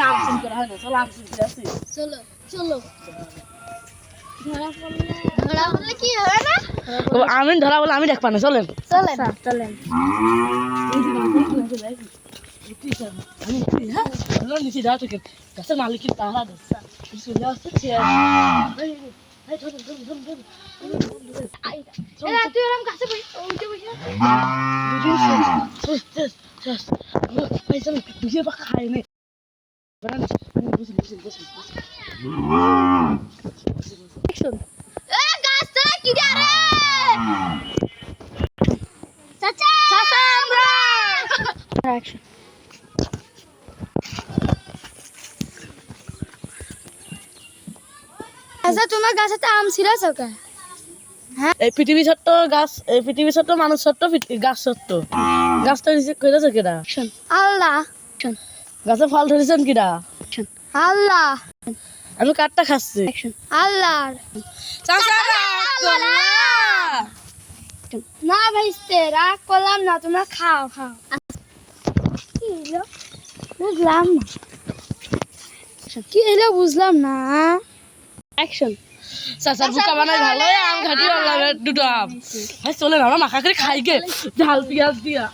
আম সিম করা হয় না, চলো আম সিম করে আসি। চলো চলো ধরা পড়লে কি হবে না? আমি ধরা বলে আমি দেখবা না, চলেন চলেন চলেন নিচে যাওয়া থেকে গাছের মালিকের তারা চলে আসছে তুই ওরকম কাছে উঠে বসে খাই নেই গাছটা কি রে চাচা চাচা আমরা অ্যাকশন আচ্ছা তোমার গাছেতে আম ছিঁড়েছো কে? এই পৃথিবী ছোট্ট গাছ, এই পৃথিবী ছোট্ট মানুষ ছোট্ট, গাছ ছোট্ট, গাছটা করেছে কিনা? আল্লাহ গাছে ফল ধরেছেন কিনা? আল্লাহ আমি কাঠটা খাচ্ছি। আল্লাহ না ভাইস্তে রাগ করলাম না, তোমরা খাও খাও। কি হলো বুঝলাম না, কি হলো বুঝলাম না। অ্যাকশন চাচার বুকা বানাই ভালো, আম ঘাটি দুটো আম চলে না, আমরা মাখা করে খাই গে ঝাল পেঁয়াজ দিয়া।